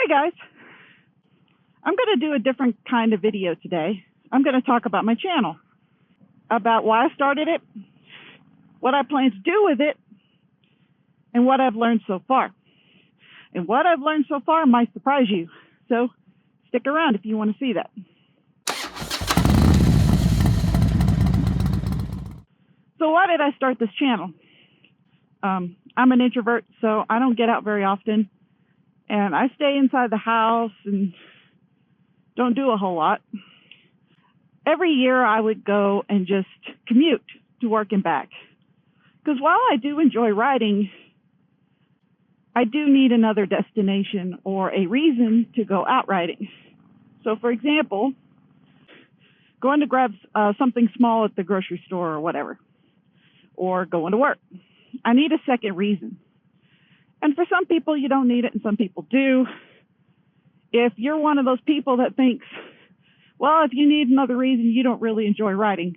Hi guys, I'm going to do a different kind of video today. I'm going to talk about my channel, about why I started it, what I plan to do with it, and what I've learned so far. And what I've learned so far might surprise you, so stick around if you want to see that. So why did I start this channel? I'm an introvert, so I don't get out very often, and I stay inside the house and don't do a whole lot. Every year I would go and just commute to work and back. Because while I do enjoy riding, I do need another destination or a reason to go out riding. So for example, going to grab something small at the grocery store or whatever, or going to work. I need a second reason. And for some people, you don't need it, and some people do. If you're one of those people that thinks, well, if you need another reason, you don't really enjoy riding.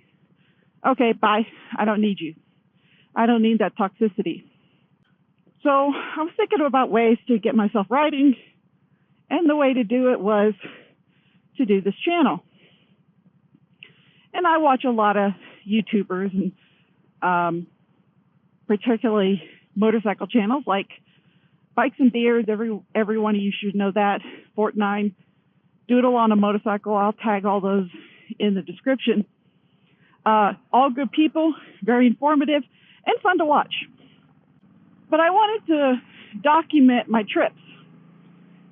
Okay, bye. I don't need you. I don't need that toxicity. So I was thinking about ways to get myself riding, and the way to do it was to do this channel. And I watch a lot of YouTubers, and particularly motorcycle channels like Bikes and Beards. Every one of you should know that. Fort 9, Doodle on a Motorcycle. I'll tag all those in the description. All good people, very informative, and fun to watch. But I wanted to document my trips,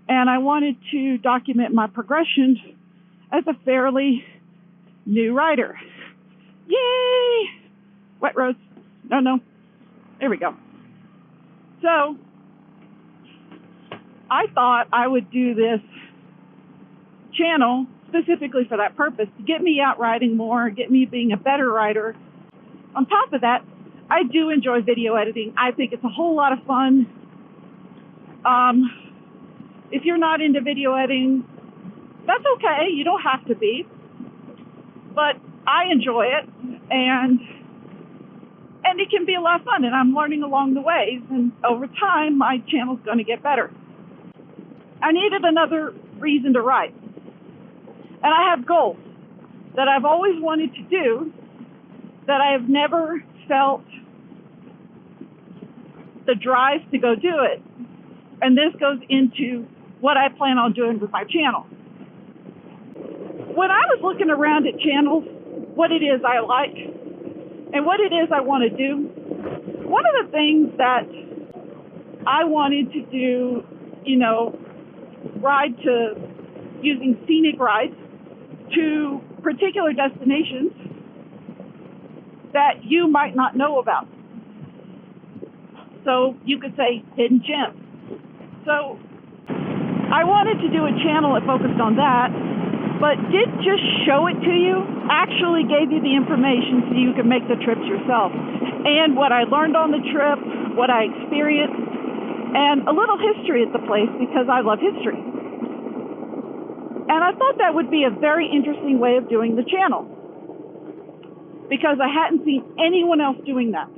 and I wanted to document my progression as a fairly new rider. Yay! Wet roads. No. There we go. So I thought I would do this channel specifically for that purpose, to get me out riding more, get me being a better rider. On top of that, I do enjoy video editing. I think it's a whole lot of fun. If you're not into video editing, that's okay. You don't have to be. But I enjoy it, and it can be a lot of fun, and I'm learning along the ways, and over time, my channel's going to get better. I needed another reason to ride. And I have goals that I've always wanted to do that I have never felt the drive to go do it. And this goes into what I plan on doing with my channel. When I was looking around at channels, what it is I like and what it is I want to do, one of the things that I wanted to do, ride to using scenic rides to particular destinations that you might not know about. So you could say hidden gems. So I wanted to do a channel that focused on that, but didn't just show it to you, actually gave you the information so you could make the trips yourself. And what I learned on the trip, what I experienced, and a little history at the place, because I love history. And I thought that would be a very interesting way of doing the channel, because I hadn't seen anyone else doing that.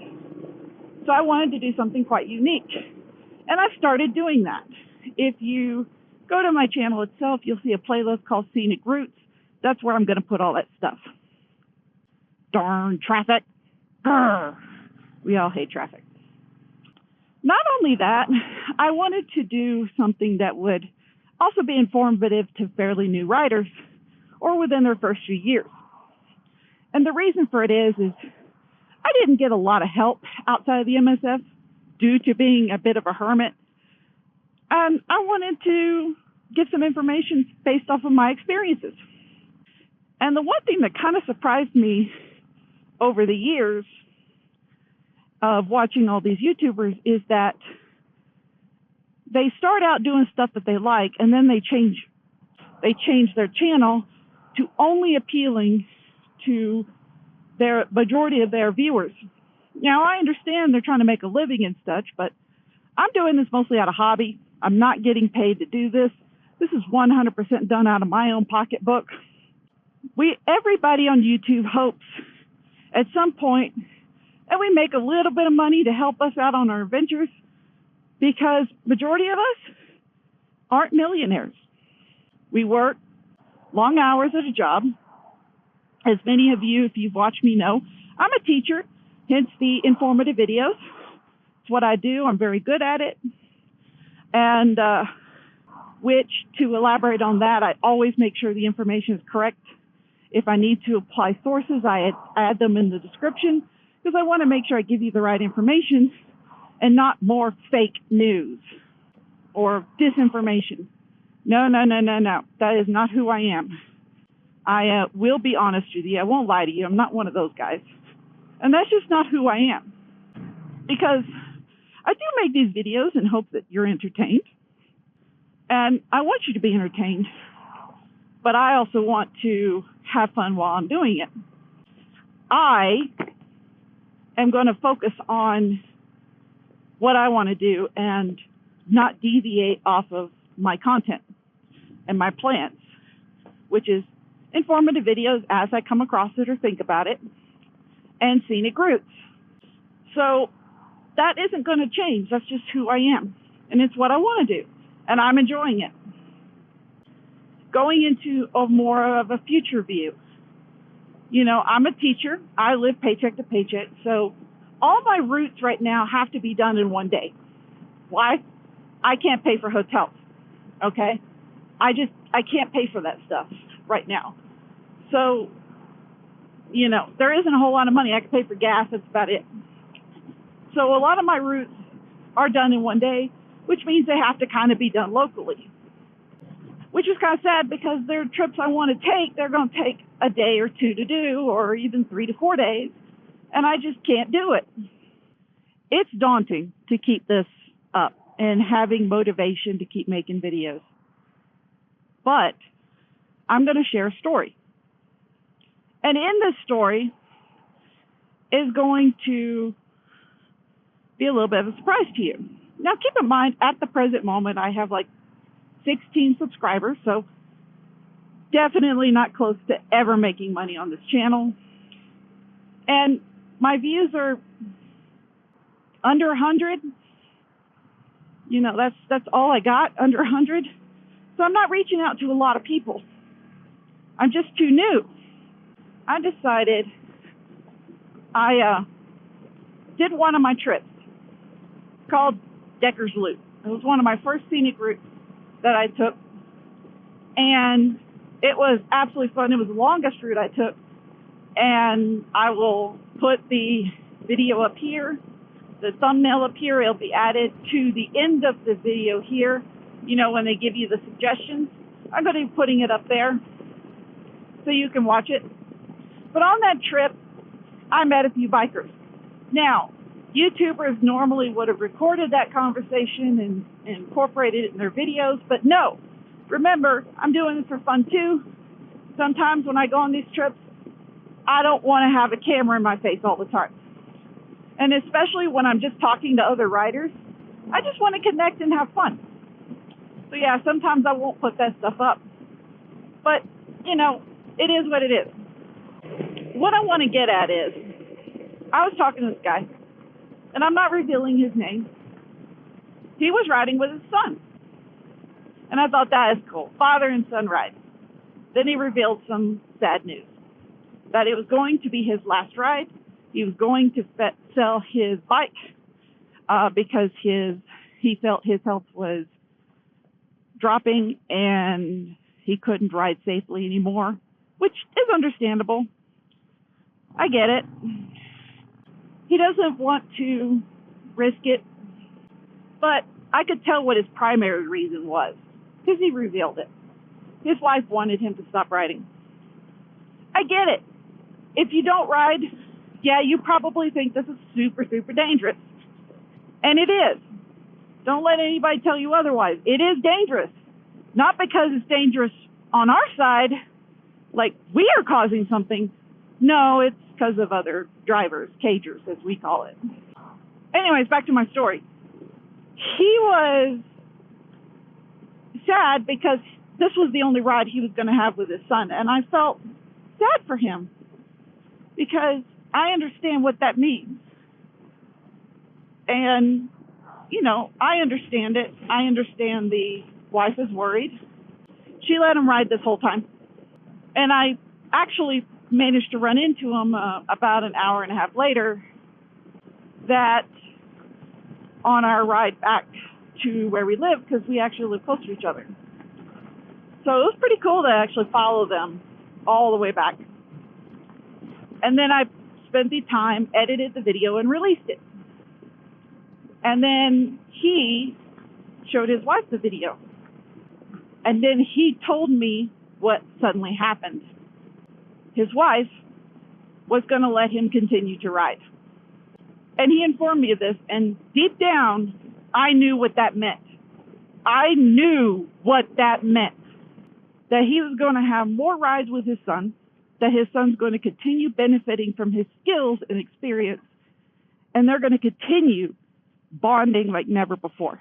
So I wanted to do something quite unique. And I've started doing that. If you go to my channel itself, you'll see a playlist called Scenic Routes. That's where I'm going to put all that stuff. Darn traffic. Grr. We all hate traffic. Not only that, I wanted to do something that would also be informative to fairly new riders or within their first few years. And the reason for it is I didn't get a lot of help outside of the MSF due to being a bit of a hermit. And I wanted to get some information based off of my experiences. And the one thing that kind of surprised me over the years of watching all these YouTubers is that they start out doing stuff that they like, and then they change their channel to only appealing to their majority of their viewers. Now, I understand they're trying to make a living and such, but I'm doing this mostly out of hobby. I'm not getting paid to do this. This is 100% done out of my own pocketbook. Everybody on YouTube hopes at some point that we make a little bit of money to help us out on our adventures, because majority of us aren't millionaires. We work long hours at a job. As many of you, if you've watched me, know, I'm a teacher, hence the informative videos. It's what I do. I'm very good at it. And which, to elaborate on that, I always make sure the information is correct. If I need to apply sources, I add them in the description because I want to make sure I give you the right information and not more fake news or disinformation. No. That is not who I am. I will be honest with you. I won't lie to you. I'm not one of those guys. And that's just not who I am. Because I do make these videos in hopes that you're entertained. And I want you to be entertained. But I also want to have fun while I'm doing it. I am going to focus on what I want to do and not deviate off of my content and my plans, which is informative videos as I come across it or think about it, and scenic routes. So that isn't going to change. That's just who I am. And it's what I want to do. And I'm enjoying it. Going into a more of a future view. You know, I'm a teacher. I live paycheck to paycheck. So all my routes right now have to be done in one day. Why? I can't pay for hotels. Okay? I can't pay for that stuff right now. So, you know, there isn't a whole lot of money. I can pay for gas. That's about it. So a lot of my routes are done in one day, which means they have to kind of be done locally, which is kind of sad because they're trips I want to take. They're going to take a day or two to do, or even 3 to 4 days, and I just can't do it. It's daunting to keep this up and having motivation to keep making videos. But I'm going to share a story. And in this story is going to be a little bit of a surprise to you. Now, keep in mind, at the present moment, I have like 16 subscribers, so definitely not close to ever making money on this channel. And my views are under 100. You know, that's all I got, under 100. So I'm not reaching out to a lot of people. I'm just too new. I decided I did one of my trips called Decker's Loop. It was one of my first scenic routes that I took, and it was absolutely fun. It was the longest route I took, and I will put the video up here, the thumbnail up here. It'll be added to the end of the video here, you know, when they give you the suggestions. I'm going to be putting it up there so you can watch it. But on that trip, I met a few bikers. Now, YouTubers normally would have recorded that conversation and incorporated it in their videos, but no. Remember, I'm doing this for fun too. Sometimes when I go on these trips, I don't want to have a camera in my face all the time. And especially when I'm just talking to other riders, I just want to connect and have fun. So yeah, sometimes I won't put that stuff up. But, you know, it is what it is. What I want to get at is, I was talking to this guy, and I'm not revealing his name. He was riding with his son. And I thought, that is cool. Father and son ride. Then he revealed some sad news. That it was going to be his last ride. He was going to sell his bike because he felt his health was dropping and he couldn't ride safely anymore, which is understandable. I get it. He doesn't want to risk it, but I could tell what his primary reason was because he revealed it. His wife wanted him to stop riding. I get it. If you don't ride, yeah, you probably think this is super, super dangerous. And it is. Don't let anybody tell you otherwise. It is dangerous. Not because it's dangerous on our side, like we are causing something. No, it's because of other drivers, cagers, as we call it. Anyways, back to my story. He was sad because this was the only ride he was going to have with his son. And I felt sad for him because I understand what that means. And, you know, I understand it. I understand the wife is worried. She let him ride this whole time. And I actually managed to run into him about an hour and a half later, that on our ride back to where we live, because we actually live close to each other. So it was pretty cool to actually follow them all the way back. And then I spent the time, edited the video, and released it. And then he showed his wife the video. And then he told me what suddenly happened. His wife was going to let him continue to ride. And he informed me of this, and deep down, I knew what that meant. I knew what that meant. That he was going to have more rides with his son, that his son's going to continue benefiting from his skills and experience, and they're going to continue bonding like never before.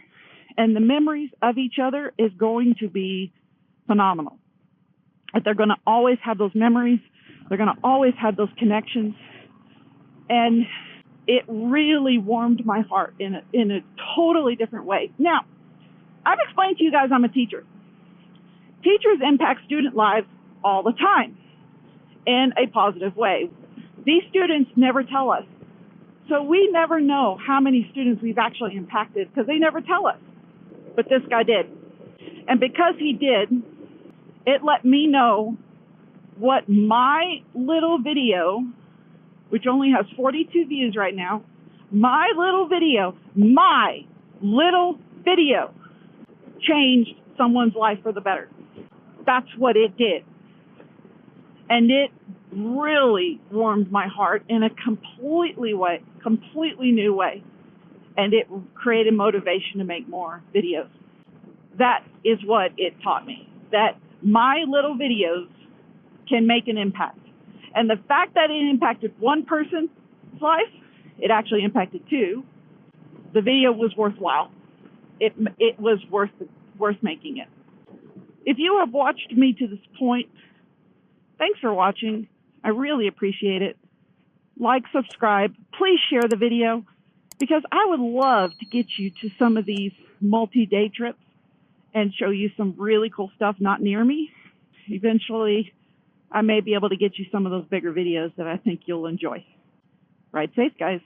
And the memories of each other is going to be phenomenal. That they're going to always have those memories. They're going to always have those connections. And it really warmed my heart in a totally different way. Now, I've explained to you guys I'm a teacher. Teachers impact student lives all the time in a positive way. These students never tell us. So we never know how many students we've actually impacted because they never tell us. But this guy did. And because he did, it let me know what my little video, which only has 42 views right now, my little video changed someone's life for the better. That's what it did. And it really warmed my heart in a completely new way. And it created motivation to make more videos. That is what it taught me, that my little videos can make an impact. And the fact that it impacted one person's life, it actually impacted two. The video was worthwhile. It was worth making it. If you have watched me to this point, thanks for watching. I really appreciate it. Like, subscribe. Please share the video, because I would love to get you to some of these multi-day trips and show you some really cool stuff not near me. Eventually, I may be able to get you some of those bigger videos that I think you'll enjoy. Ride safe, guys.